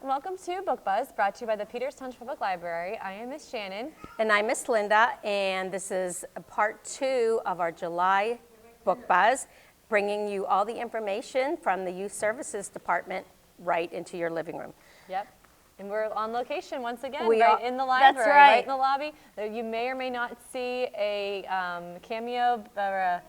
Welcome to Book Buzz, brought to you by the Peters Township Public Library. I am Miss Shannon. And I'm Miss Linda, and this is part 2 of our July Book Buzz, bringing you all the information from the Youth Services Department right into your living room. Yep. And we're on location once again, We right are, in the library, that's right. in the lobby. You may or may not see a cameo, or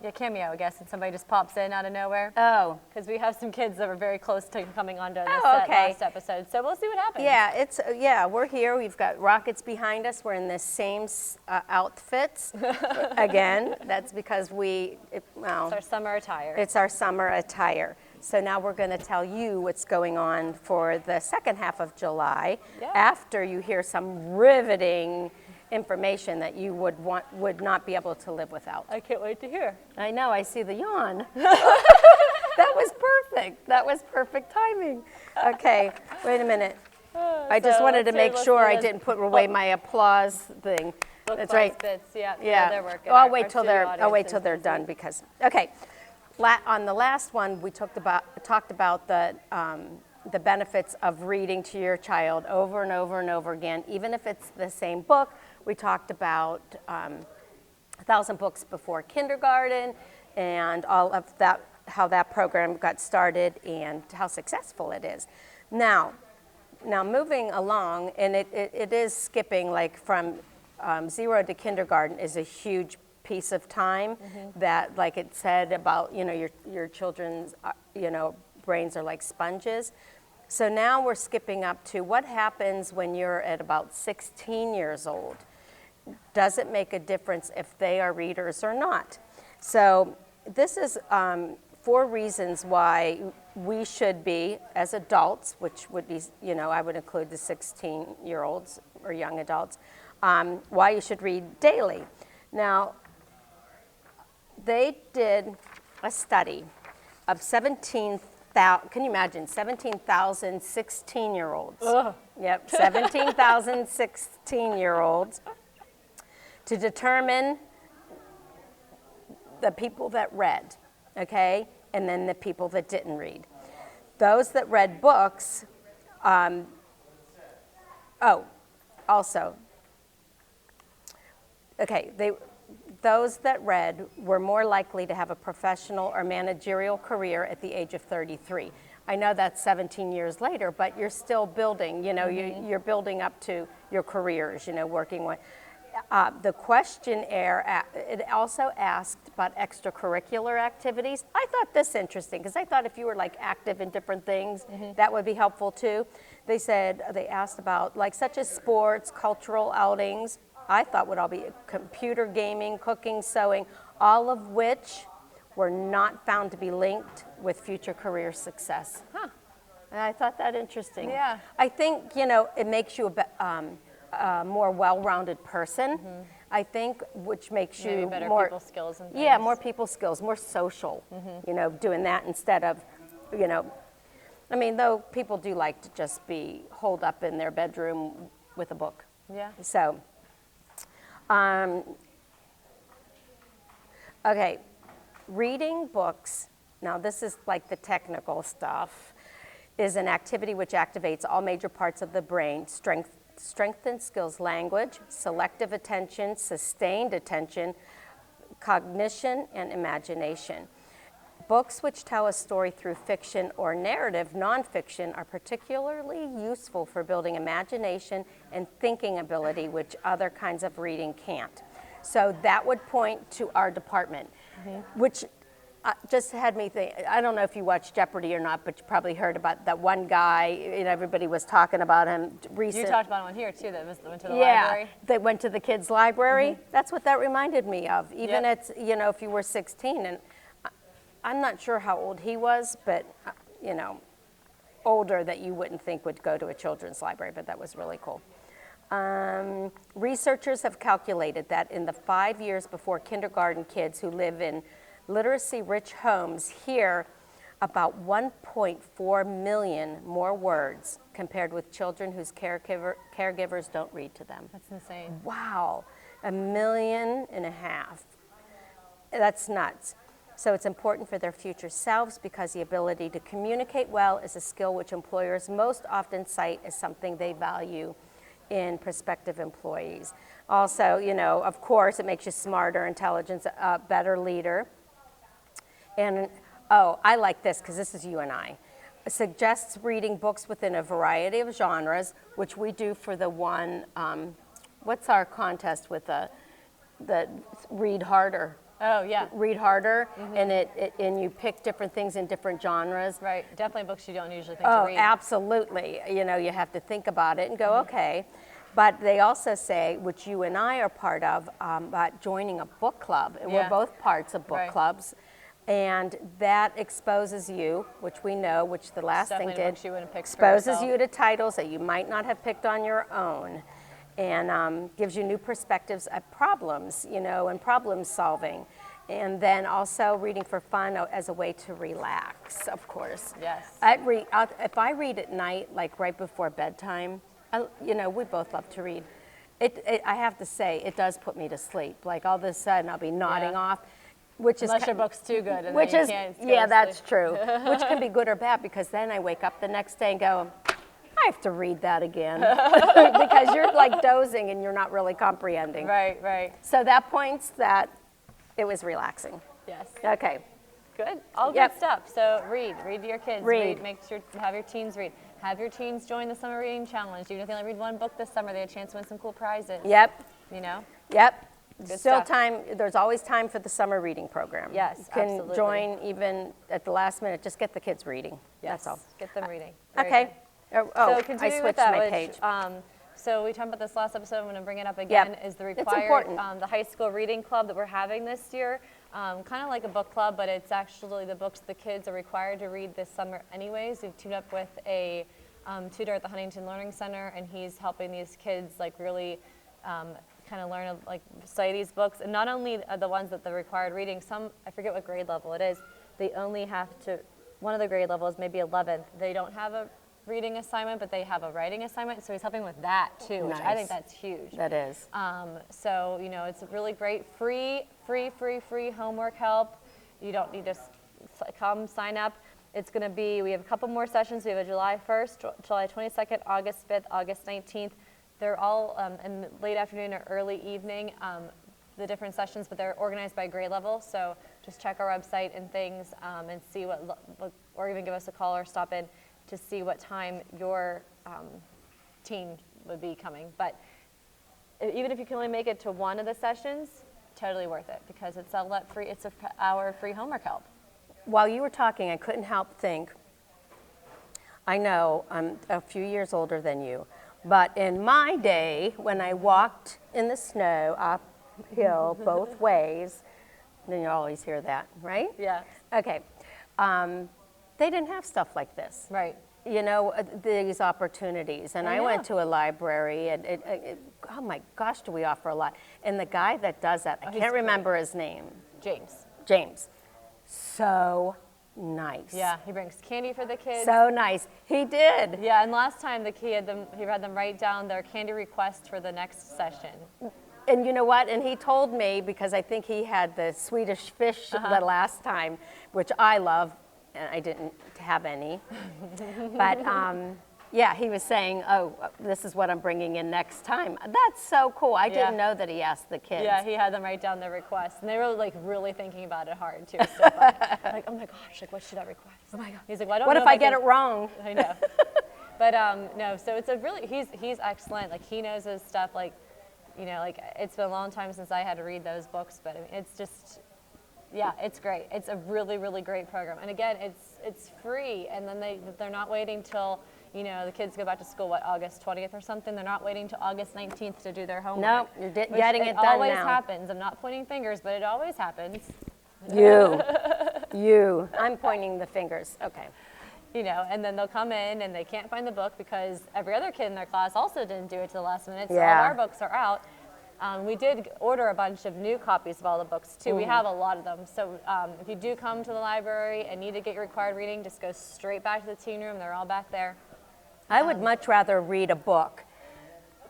a cameo, I guess, and somebody just pops in out of nowhere. Oh. Because we have some kids that were very close to coming onto the Oh, set okay. last episode, so we'll see what happens. Yeah, we're here. We've got rockets behind us. We're in the same outfits. Again, that's because it's our summer attire. It's our summer attire. So now we're going to tell you what's going on for the second half of July, after you hear some riveting information that you would not be able to live without. I can't wait to hear. I know, I see the yawn. That was perfect. That was perfect timing. Okay, wait a minute. I just wanted to make sure I didn't put away my applause thing. That's right. Bits. Yeah, they're working. I'll wait till they're done because, okay. On the last one, we talked about the benefits of reading to your child over and over and over again, even if it's the same book. We talked about 1,000 Books Before Kindergarten and all of that, how that program got started and how successful it is. Now moving along, and it is skipping like from 0 to kindergarten is a huge piece of time that, like it said about, your children's, brains are like sponges. So now we're skipping up to what happens when you're at about 16 years old. Does it make a difference if they are readers or not? So this is 4 reasons why we should be, as adults, which would be, I would include the 16-year-olds or young adults, why you should read daily. Now, they did a study of 17,000, can you imagine, 17,000 16-year-olds. Yep, 17,000 16-year-olds to determine the people that read, okay, and then the people that didn't read. Those that read books, those that read were more likely to have a professional or managerial career at the age of 33. I know that's 17 years later, but you're still building, you're building up to your careers, working with. The questionnaire, it also asked about extracurricular activities. I thought this interesting because I thought if you were like active in different things, that would be helpful too. They asked about like such as sports, cultural outings. I thought would all be computer gaming, cooking, sewing, all of which were not found to be linked with future career success. And I thought that interesting. Yeah. I think, it makes you a more well-rounded person, I think, which makes you better more people skills and things. Yeah, more people skills, more social, doing that instead of, though people do like to just be holed up in their bedroom with a book. Yeah. So, okay, reading books, now this is like the technical stuff, is an activity which activates all major parts of the brain, strengthens skills, language, selective attention, sustained attention, cognition, and imagination. Books which tell a story through fiction or narrative, nonfiction, are particularly useful for building imagination and thinking ability, which other kinds of reading can't. So that would point to our department, which just had me think, I don't know if you watch Jeopardy or not, but you probably heard about that one guy, everybody was talking about him recently. You talked about one here too that went to the library. They went to the kids' library. That's what that reminded me of. Even if you were 16, and I'm not sure how old he was, but older that you wouldn't think would go to a children's library, but that was really cool. Researchers have calculated that in the 5 years before kindergarten kids who live in literacy-rich homes hear about 1.4 million more words compared with children whose caregivers don't read to them. That's insane. Wow, 1.5 million. That's nuts. So it's important for their future selves because the ability to communicate well is a skill which employers most often cite as something they value in prospective employees. Also, you know, of course, it makes you smarter, intelligent, a better leader. And, oh, I like this because this is you and I. It suggests reading books within a variety of genres, which we do for the one, what's our contest with the Read Harder? Oh, yeah. Read Harder, and and you pick different things in different genres. Right, definitely books you don't usually think to read. Oh, absolutely. You know, you have to think about it and go, okay. But they also say, which you and I are part of, about joining a book club, and we're both parts of book clubs. And that exposes you, which we know, which the last thing did, exposes you to titles that you might not have picked on your own, and gives you new perspectives at problems, you know, and problem solving. And then also reading for fun as a way to relax, of course. Yes. If I read at night, like right before bedtime, you know, we both love to read. I have to say, it does put me to sleep. Like all of a sudden, I'll be nodding off. Unless your book's too good, and which then is, you can't go yeah, to that's sleep. true. Which can be good or bad, because then I wake up the next day and go, I have to read that again, because you're like dozing and you're not really comprehending. Right, right. So that points that it was relaxing. Yes. Okay. Good. All good stuff. So read to your kids. Read. Make sure to have your teens read. Have your teens join the summer reading challenge. Even if they only read one book this summer, they have a chance to win some cool prizes. Yep. You know. Yep. Good Still stuff. time. There's always time for the summer reading program. Yes, you can absolutely. join even at the last minute. Just get the kids reading. Yes. That's all. Get them reading. Very Okay. good. Oh, So I continuing switched with that, my which, page. so we talked about this last episode. I'm going to bring it up again. Is the It's required important. the high school reading club that we're having this year? Kind of like a book club, but it's actually the books the kids are required to read this summer anyways. We've teamed up with a tutor at the Huntington Learning Center, and he's helping these kids like really kind of learn like study these books, and not only the ones that they're required reading. Some, I forget what grade level it is, they only have to, one of the grade levels, maybe 11th, they don't have a reading assignment, but they have a writing assignment, so he's helping with that too, which I think that's huge. That is. So, you know, it's a really great free homework help. You don't need to come sign up. It's going to be, we have a couple more sessions. We have a July 1st, July 22nd, August 5th, August 19th. They're all in late afternoon or early evening, the different sessions, but they're organized by grade level. So just check our website and things and see what, or even give us a call or stop in to see what time your teen would be coming. But even if you can only make it to one of the sessions, totally worth it, because it's it's an hour free homework help. While you were talking, I couldn't help think, I know I'm a few years older than you, but in my day, when I walked in the snow uphill both ways, then you always hear that, right? Yeah. Okay. They didn't have stuff like this. Right. You know, these opportunities. And I went to a library, and oh my gosh, do we offer a lot. And the guy that does that, I can't remember his name. James. So nice. Yeah, he brings candy for the kids. So nice. He did. Yeah, and last time he had them write down their candy request for the next session. And you know what? And he told me, because I think he had the Swedish fish the last time, which I love, and I didn't have any. But yeah, he was saying, oh, this is what I'm bringing in next time. That's so cool. I didn't know that he asked the kids. Yeah, he had them write down their requests, and they were like really thinking about it hard too. So like, oh my gosh, like what should I request? Oh my god. He's like, well, I don't know what if I get it wrong? I know. But no, so it's a really, he's excellent. Like he knows his stuff. Like, you know, like it's been a long time since I had to read those books, but I mean, it's just, yeah, it's great. It's a really, really great program. And again, it's free, and then they're not waiting till, you know, the kids go back to school, what, August 20th or something? They're not waiting till August 19th to do their homework. No, you're getting it done now. It always happens. I'm not pointing fingers, but it always happens. You. I'm pointing the fingers. Okay. You know, and then they'll come in and they can't find the book because every other kid in their class also didn't do it to the last minute, so all our books are out. We did order a bunch of new copies of all the books too. We have a lot of them. So if you do come to the library and need to get your required reading, just go straight back to the teen room. They're all back there. I would much rather read a book,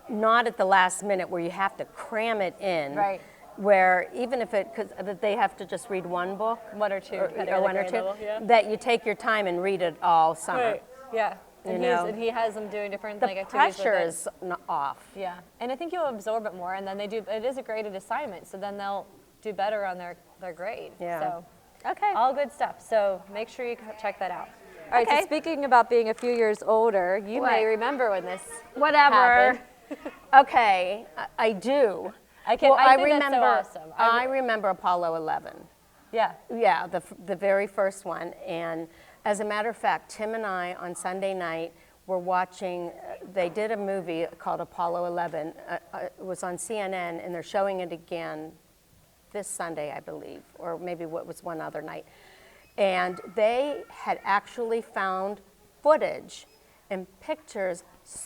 not at the last minute where you have to cram it in. Right. Where even if because they have to just read one book. One or two. Or one or two. Level, yeah. That you take your time and read it all summer. Right. Yeah. And, and he has them doing different The activities pressure with it. is off. Yeah, and I think you'll absorb it more, and then it is a graded assignment, so then they'll do better on their grade. Yeah. So, Okay. all good stuff. So make sure you check that out. All right, Okay. so speaking about being a few years older, you may remember when this Whatever. happened. Okay, I do. I think remember. that's so awesome. I remember Apollo 11. Yeah. Yeah, the very first one. And as a matter of fact, Tim and I on Sunday night were watching, they did a movie called Apollo 11. It was on CNN, and they're showing it again this Sunday, I believe, or maybe what was one other night. And they had actually found footage and pictures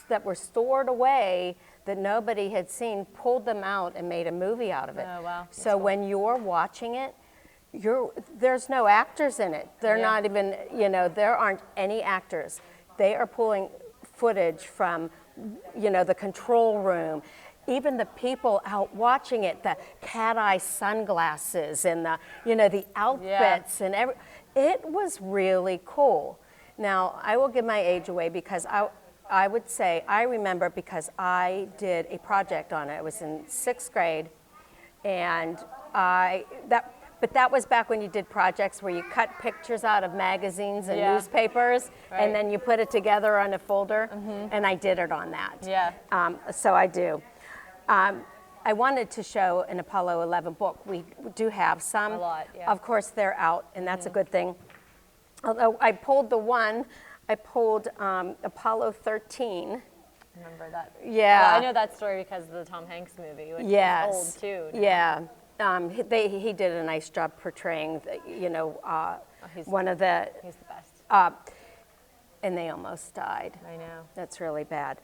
that were stored away that nobody had seen, pulled them out and made a movie out of it. Oh, wow. So when you're watching it, there's no actors in it. They're not even, there aren't any actors. They are pulling footage from, the control room. Even the people out watching it, the cat-eye sunglasses and the outfits and it was really cool. Now, I will give my age away because I would say I remember because I did a project on it. I was in 6th grade, and but that was back when you did projects where you cut pictures out of magazines and newspapers, and then you put it together on a folder, and I did it on that. Yeah. So I do. I wanted to show an Apollo 11 book. We do have some. A lot, yeah. Of course, they're out, and that's a good thing. Although I pulled Apollo 13. Remember that? Yeah. Well, I know that story because of the Tom Hanks movie, which is old too. Yeah. He did a nice job portraying, one of the. He's the best. And they almost died. I know. That's really bad.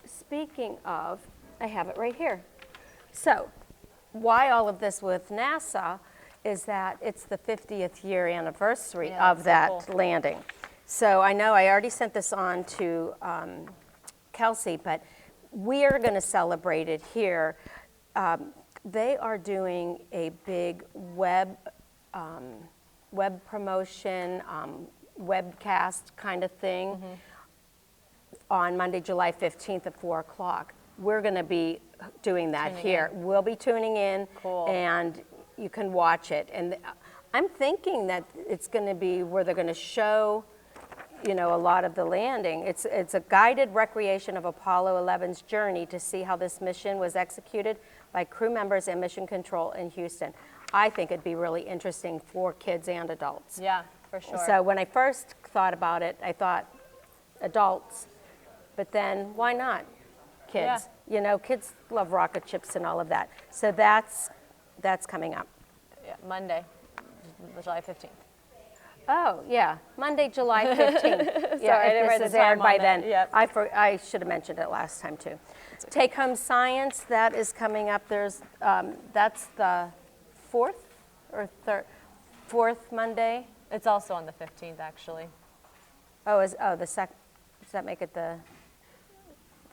Speaking of, I have it right here. So, why all of this with NASA is that it's the 50th year anniversary of that landing. So I know I already sent this on to Kelsey, but we are going to celebrate it here. They are doing a big web promotion, webcast kind of thing on Monday, July 15th at 4 o'clock. We're going to be doing that here. We'll be tuning in, and you can watch it. And I'm thinking that it's going to be where they're going to show, a lot of the landing. It's a guided recreation of Apollo 11's journey to see how this mission was executed by crew members and mission control in Houston. I think it'd be really interesting for kids and adults. Yeah, for sure. So when I first thought about it, I thought adults, but then why not kids? Kids love rocket ships and all of that. So that's coming up. Yeah, Monday, July 15th. Oh, yeah, Monday, July 15th. Sorry, I didn't write if this the is aired time by on then. it. Yep. I should have mentioned it last time, too. Take Home Science, that is coming up. That's the fourth Monday. It's also on the 15th, actually. Does that make it the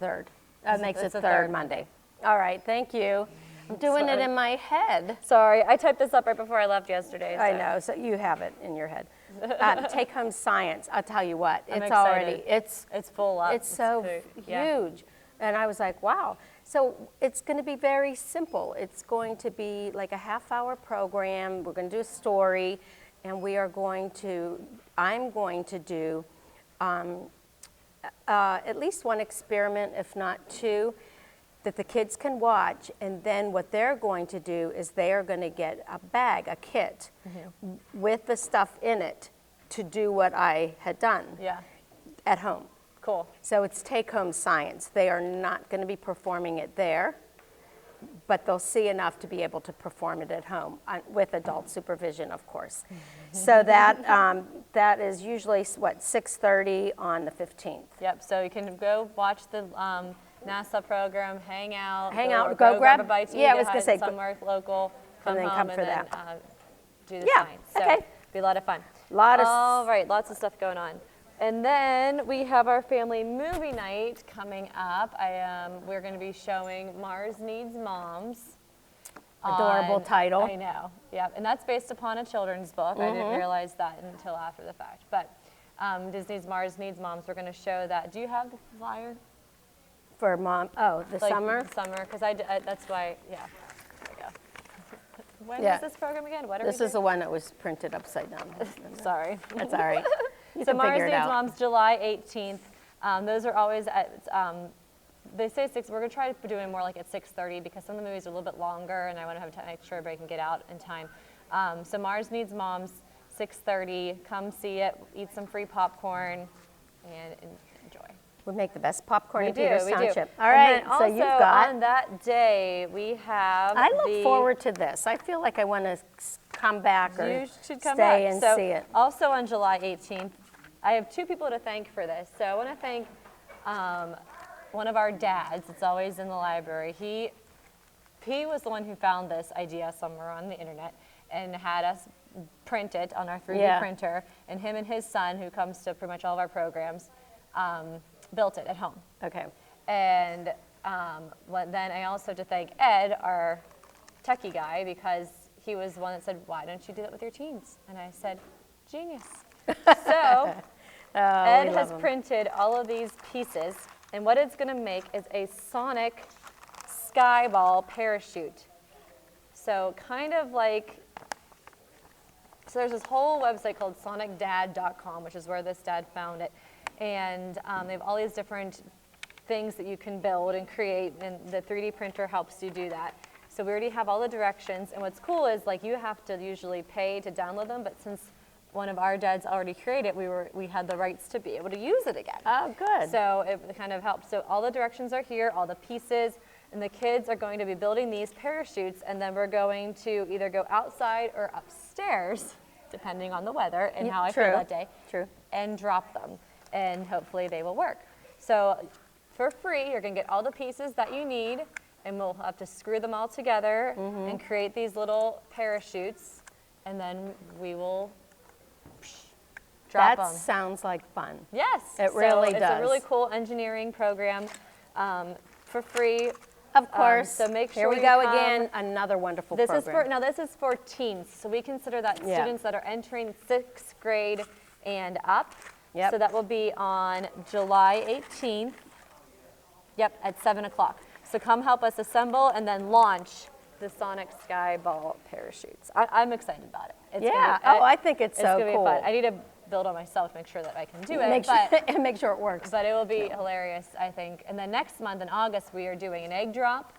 third? That makes it it's the third third Monday. All right, thank you. I'm doing it in my head. Sorry, I typed this up right before I left yesterday. I know, so you have it in your head. Take Home Science, I'll tell you what, I'm it's excited. already, it's full up. It's so huge. And I was like, wow. So it's going to be very simple. It's going to be like a half-hour program. We're going to do a story, and I'm going to do at least one experiment, if not two, that the kids can watch. And then what they're going to do is they are going to get a kit with the stuff in it to do what I had done at home. Cool. So it's take-home science. They are not going to be performing it there, but they'll see enough to be able to perform it at home with adult supervision, of course. So that is usually, 6:30 on the 15th. Yep, so you can go watch the NASA program, hang out, go grab a bite to eat yeah, I was gonna say, somewhere local, come and then home come for and then that. do the Yeah, science. So okay. be a lot of fun. Lot of All right, lots of stuff going on. And then we have our family movie night coming up. We're going to be showing Mars Needs Moms. Adorable title. I know, yeah, and that's based upon a children's book. I didn't realize that until after the fact. But Disney's Mars Needs Moms, we're going to show that. Do you have the flyer? For mom, the Like summer? Summer, because that's why, yeah, there we go. When Yeah. is this program again? What are This we is the one that was printed upside down. Sorry. That's all right. You So can Mars figure it Needs out. Moms, July 18th. Those are always at, they say 6, we're gonna try doing more like at 6:30 because some of the movies are a little bit longer and I wanna have to make sure everybody can get out in time. So Mars Needs Moms, 6:30, come see it, eat some free popcorn and enjoy. We make the best popcorn in We Peters do. Township. All And right, then so you've also got. on that day, we have I look forward to this. I feel like I want to come back or You should come stay back. and So see it. Also on July 18th, I have 2 people to thank for this. So I want to thank one of our dads. It's always in the library. He was the one who found this idea somewhere on the internet and had us print it on our 3D printer. And him and his son, who comes to pretty much all of our programs, built it at home. Okay. And then I also have to thank Ed, our techie guy, because he was the one that said, why don't you do that with your teens? And I said, genius. So Ed has printed all of these pieces, and what it's going to make is a sonic Skyball parachute. So kind of like, so there's this whole website called sonicdad.com, which is where this dad found it. And they have all these different things that you can build and create, and the 3D printer helps you do that. So we already have all the directions, and what's cool is like you have to usually pay to download them, but since one of our dads already created, we had the rights to be able to use it again. Oh, good. So it kind of helps. So all the directions are here, all the pieces, and the kids are going to be building these parachutes, and then we're going to either go outside or upstairs, depending on the weather and how I feel that day, and drop them, and hopefully they will work. So for free, you're going to get all the pieces that you need, and we'll have to screw them all together and create these little parachutes, and then we will drop them. That sounds like fun. Yes. It really It's does. a really cool engineering program for free. Of course. So make sure Here we you go come. again, another wonderful program. This is for teens. So we consider that students that are entering 6th grade and up. Yep. So that will be on July 18th. Yep, at 7 o'clock. So come help us assemble and then launch the Sonic Skyball parachutes. I'm excited about it. It's I think it's so gonna be cool. fun. I need to build on myself to make sure that I can do it. Make sure it works. But it will be hilarious, I think. And then next month in August, we are doing an egg drop,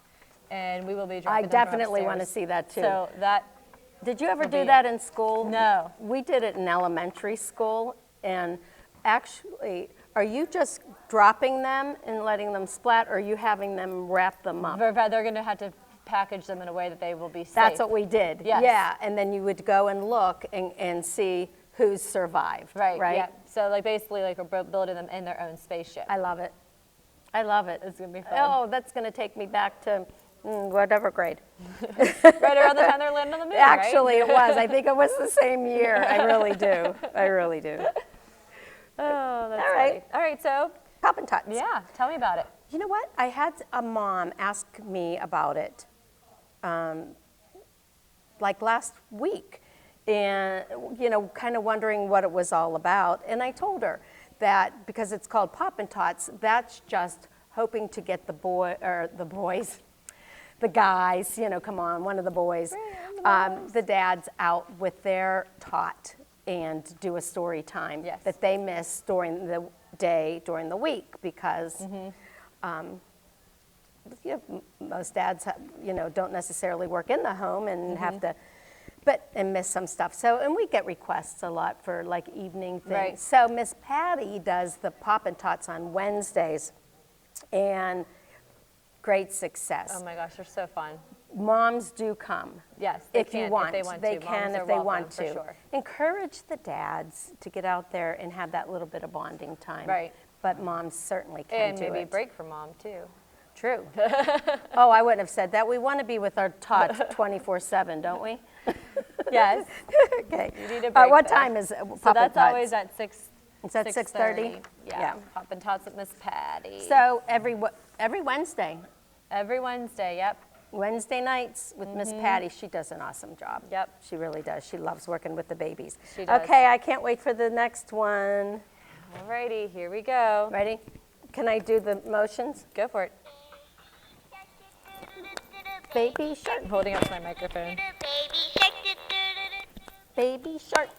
and we will be dropping I them from definitely want to upstairs. see that too. So that, Did you ever will do be that in school? No. We did it in elementary school, and actually, are you just dropping them and letting them splat, or are you having them wrap them up? they're going to have to package them in a way that they will be safe. That's what we did. Yes. Yeah, and then you would go and look and see who's survived. Right. Yeah. Right. So like basically like we're building them in their own spaceship. I love it. I love it. It's gonna be fun. Oh, that's going to take me back to whatever grade. Right around the time they're landing on the moon. Actually, right? it was. I think it was the same year. I really do. I really do. Oh, that's All right. funny. All right. So Pop and Tots. yeah, tell me about it. You know what? I had a mom ask me about it, like last week, and kind of wondering what it was all about. And I told her that because it's called Pop and Tots, that's just hoping to get the guys. Come on, one of the boys, the dads out with their tot and do a story time that they miss during the day during the week because. Most dads, don't necessarily work in the home and have to, and miss some stuff. So, and we get requests a lot for like evening things. Right. So Miss Patty does the Pop and Tots on Wednesdays, and great success. Oh my gosh, they're so fun. Moms do come. Yes, If they want to. they Moms can are if they welcome, want for to. sure. Encourage the dads to get out there and have that little bit of bonding time. Right. But moms certainly can And do maybe it. break for mom too. True. Oh, I wouldn't have said that. We want to be with our tots 24/7, don't we? Yes. Okay. You need a break What there. time is So Pop that's and always Tots? at 6. Is that 6:30? Yeah. Pop and Tots with Miss Patty. So every Wednesday. Every Wednesday, yep. Wednesday nights with Miss Patty. She does an awesome job. Yep. She really does. She loves working with the babies. She does. Okay, I can't wait for the next one. Alrighty, here we go. Ready? Can I do the motions? Go for it. Baby shark, I'm holding up to my microphone. baby shark.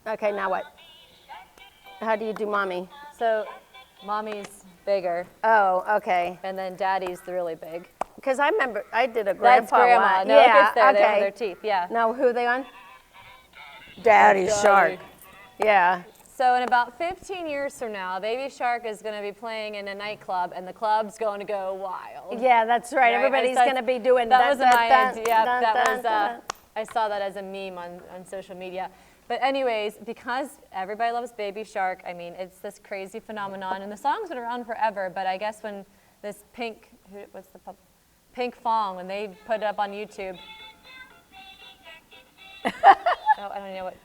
Okay, now what? How do you do mommy? So, mommy's bigger, Oh, okay. and then daddy's really big. Because I remember I did a grandpa That's grandma. one. No, it yeah, gets there. They have okay. their teeth. Yeah. Now who are they on? Daddy Shark. Yeah. So in about 15 years from now, Baby Shark is going to be playing in a nightclub, and the club's going to go wild. Yeah, that's right. Right? Everybody's I saw- going to be doing That dun, was dun, my dun, idea. dun, That dun, was. dun. I saw that as a meme on social media. But anyways, because everybody loves Baby Shark, I mean, it's this crazy phenomenon, and the song's been around forever. But I guess when this Pink Fong, when they put it up on YouTube. Oh, I don't know what.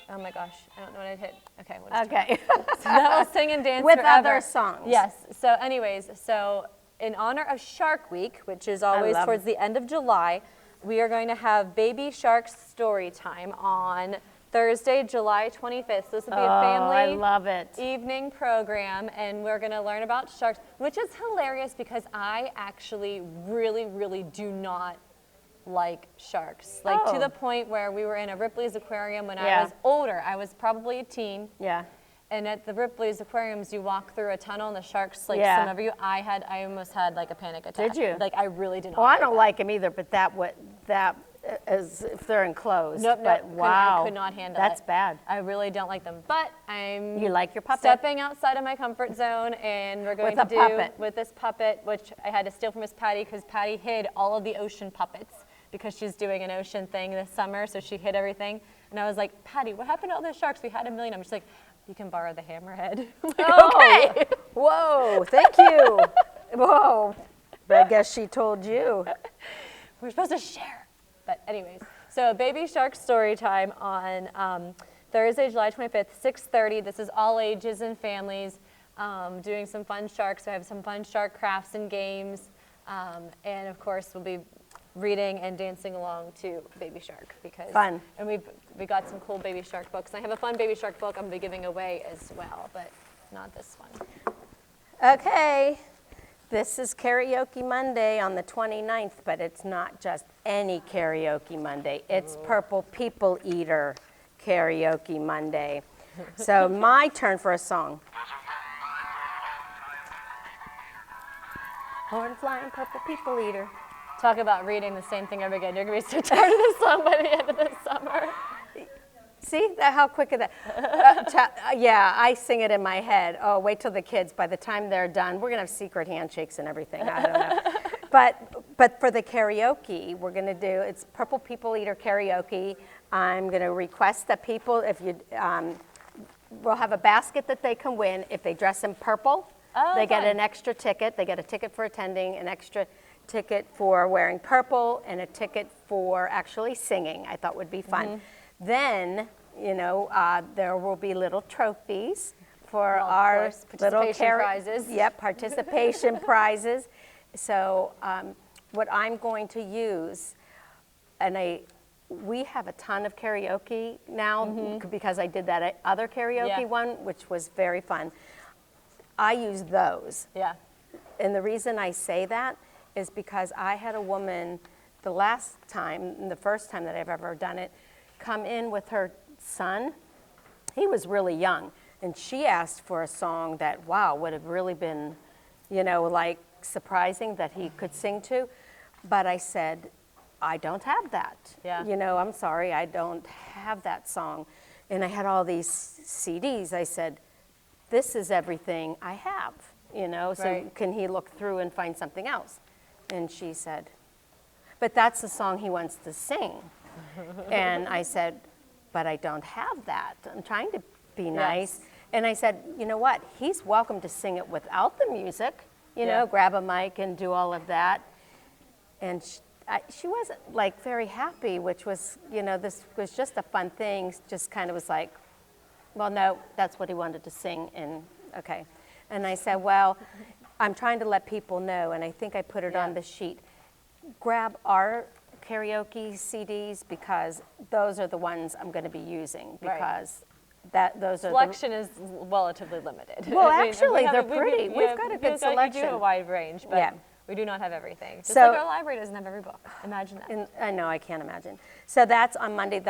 Oh my gosh, I don't know what I hit. Okay, what is Okay. So that will sing and dance With forever. other songs. Yes. So anyways, so in honor of Shark Week, which is always love towards the end of July, we are going to have Baby Shark's story time on Thursday, July 25th. So this will be a I family love it. evening program, and we're going to learn about sharks, which is hilarious because I actually really, really do not like sharks. Like to Oh. the point where we were in a Ripley's aquarium when Yeah. I was older. I was probably a teen. Yeah. And at the Ripley's aquariums, you walk through a tunnel and the sharks, like Yeah. some of you, I almost had like a panic attack. Did you? Like I really did not. Well, I like don't that. like them either, but that is if they're enclosed. Nope, But nope. wow. I could not handle That's it. bad. I really don't like them. But I'm You like your puppet? stepping outside of my comfort zone, and we're going With to a do puppet. with this puppet, which I had to steal from Miss Patty because Patty hid all of the ocean puppets because she's doing an ocean thing this summer, so she hid everything. And I was like, Patty, what happened to all those sharks? We had a million. I'm just like, you can borrow the hammerhead. I'm like, Oh, okay. whoa, thank you. Whoa. But I guess she told you. We're supposed to share. But anyways, so Baby Shark story time on Thursday, July 25th, 6:30. This is all ages and families doing some fun sharks. We have some fun shark crafts and games. And of course, we'll be reading and dancing along to Baby Shark because Fun. And we got some cool Baby Shark books. And I have a fun Baby Shark book I'm gonna be giving away as well, but not this one. Okay. This is Karaoke Monday on the 29th, but it's not just any Karaoke Monday. It's Purple People Eater Karaoke Monday. So my turn for a song. Horn flying purple people eater. Talk about reading the same thing over again. You're gonna be so tired of this song by the end of the summer. See that? How quick is that? Yeah, I sing it in my head. Oh, wait till the kids. By the time they're done, we're gonna have secret handshakes and everything. I don't know. But for the karaoke, we're gonna do it's Purple People Eater karaoke. I'm gonna request that people, if you, we'll have a basket that they can win if they dress in purple. Oh, they get fun. an extra ticket. They get a ticket for attending, an extra ticket for wearing purple, and a ticket for actually singing. I thought would be fun. Mm-hmm. Then, you know, there will be little trophies for Well, of our course, little participation prizes. Yep, participation prizes. So what I'm going to use, and we have a ton of karaoke now because I did that other karaoke Mm-hmm. Yeah. one, which was very fun. I use those. Yeah. And the reason I say that is because I had a woman the last time, and the first time that I've ever done it, come in with her son. He was really young, and she asked for a song that, wow, would have really been, you know, like surprising that he could sing to. But I said, I don't have that. Yeah. You know, I'm sorry, I don't have that song. And I had all these CDs. I said, this is everything I have, you know, so Right. can he look through and find something else? And she said, but that's the song he wants to sing. And I said, but I don't have that. I'm trying to be nice. And I said, you know what? He's welcome to sing it without the music. you know, grab a mic and do all of that. And she wasn't like very happy, which was, you know, this was just a fun thing. Just kind of was like, well, no, that's what he wanted to sing, and okay. And I said, well, I'm trying to let people know, and I think I put it on the sheet. Grab our karaoke CDs because those are the ones I'm going to be using because those are selection is relatively limited. Well, I mean, actually, they're pretty. We've got a good selection. We do a wide range, but Yeah. we do not have everything. Just So- like our library doesn't have every book. Imagine that. And I know, I can't imagine. So that's on Monday,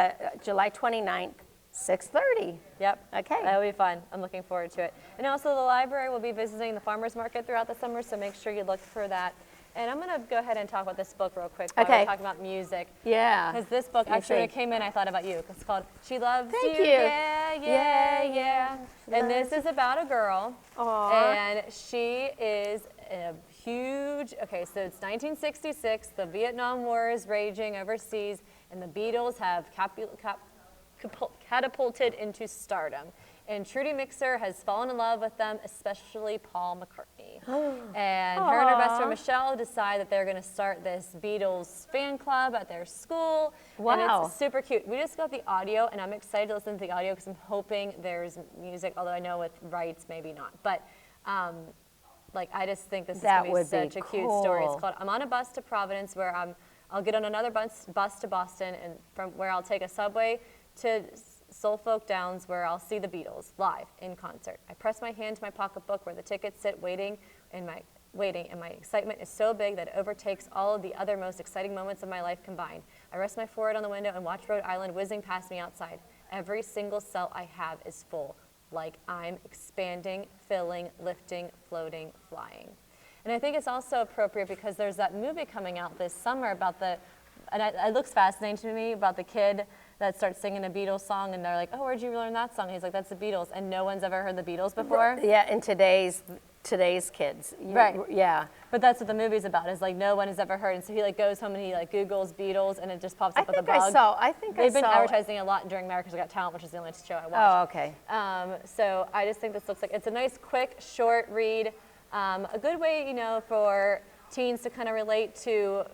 July 29th, 6:30. Yep. Okay. That'll be fun. I'm looking forward to it. And also the library will be visiting the farmers market throughout the summer, so make sure you look for that. And I'm going to go ahead and talk about this book real quick while we're talking about music. Yeah. Because this book, actually, when it came in, I thought about you. It's called She Loves Thank You. you. Yeah, yeah, yeah. And this is about a girl. Aw. And she is a huge, okay, so it's 1966. The Vietnam War is raging overseas, and the Beatles have catapulted into stardom. And Trudy Mixer has fallen in love with them, especially Paul McCartney. And her and her best friend Michelle decide that they're going to start this Beatles fan club at their school. Wow. And it's super cute. We just got the audio, and I'm excited to listen to the audio because I'm hoping there's music, although I know with rights, maybe not. But like, I just think this is going to be such a cute story. It's called I'm on a Bus to Providence, where I'll get on another bus to Boston, and from where I'll take a subway to Suffolk Downs, where I'll see the Beatles live in concert. I press my hand to my pocketbook where the tickets sit waiting, and my excitement is so big that it overtakes all of the other most exciting moments of my life combined. I rest my forehead on the window and watch Rhode Island whizzing past me outside. Every single cell I have is full, like I'm expanding, filling, lifting, floating, flying. And I think it's also appropriate because there's that movie coming out this summer about it looks fascinating to me, about the kid that starts singing a Beatles song, and they're like, oh, where'd you learn that song? And he's like, that's the Beatles, and no one's ever heard the Beatles before. Yeah, and today's kids. Right. Yeah. But that's what the movie's about, is like no one has ever heard. And so he like goes home and he like Googles Beatles, and it just pops up with a bug. They've been advertising a lot during America's Got Talent, which is the only show I watched. Oh, okay. So I just think this looks like it's a nice, quick, short read. A good way, you know, for teens to kind of relate to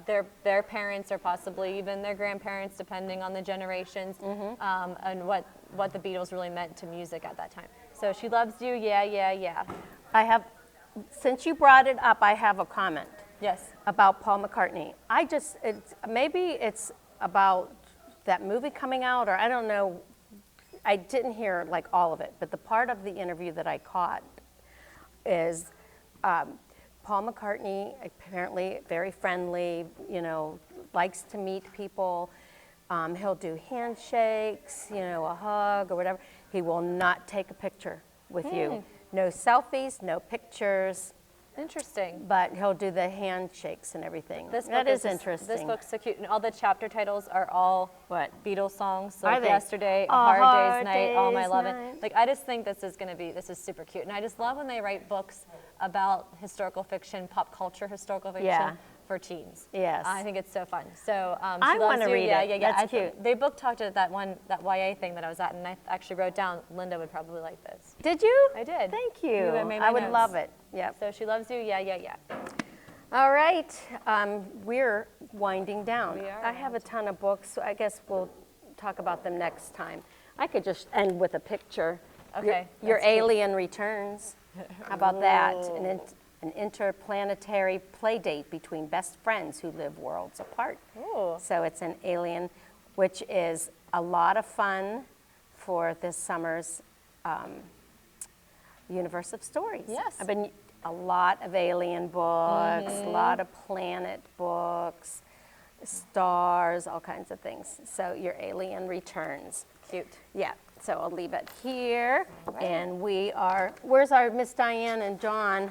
their parents or possibly even their grandparents, depending on the generations, and what the Beatles really meant to music at that time. So She Loves You, yeah, yeah, yeah. Since you brought it up, I have a comment. Yes. About Paul McCartney. Maybe it's about that movie coming out, or I don't know. I didn't hear like all of it, but the part of the interview that I caught is Paul McCartney, apparently very friendly, you know, likes to meet people. He'll do handshakes, you know, a hug or whatever. He will not take a picture with you. No selfies, no pictures. Interesting. But he'll do the handshakes and everything. That is interesting. This book's so cute. And all the chapter titles are all Beatles songs. So like Yesterday, A Hard Day's Night, All My Lovin'. Like, I just think this is super cute. And I just love when they write books about historical fiction, pop culture historical fiction for teens. Yes. I think it's so fun. So I want to read it. Yeah. That's cute. They book talked at that YA thing that I was at, and I actually wrote down, Linda would probably like this. Did you? I did. Thank you. Made my I would notes. love it. Yep. So She Loves You, yeah, yeah, yeah. All right. We're winding down. We are. I have a ton of books, so I guess we'll talk about them next time. I could just end with a picture. Okay. Your Alien Returns. How about that? An interplanetary play date between best friends who live worlds apart. Ooh. So it's an alien, which is a lot of fun for this summer's Universe of Stories. Yes. I've been a lot of alien books, a lot of planet books, stars, all kinds of things. So your Alien Returns. Cute. Yeah. So I'll leave it here, and where's our Miss Diane and John?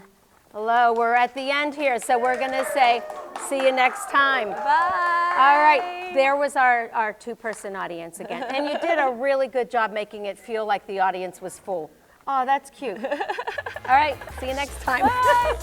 Hello, we're at the end here, so we're gonna say, see you next time. Bye. All right, there was our two-person audience again. And you did a really good job making it feel like the audience was full. Oh, that's cute. All right, see you next time. Bye.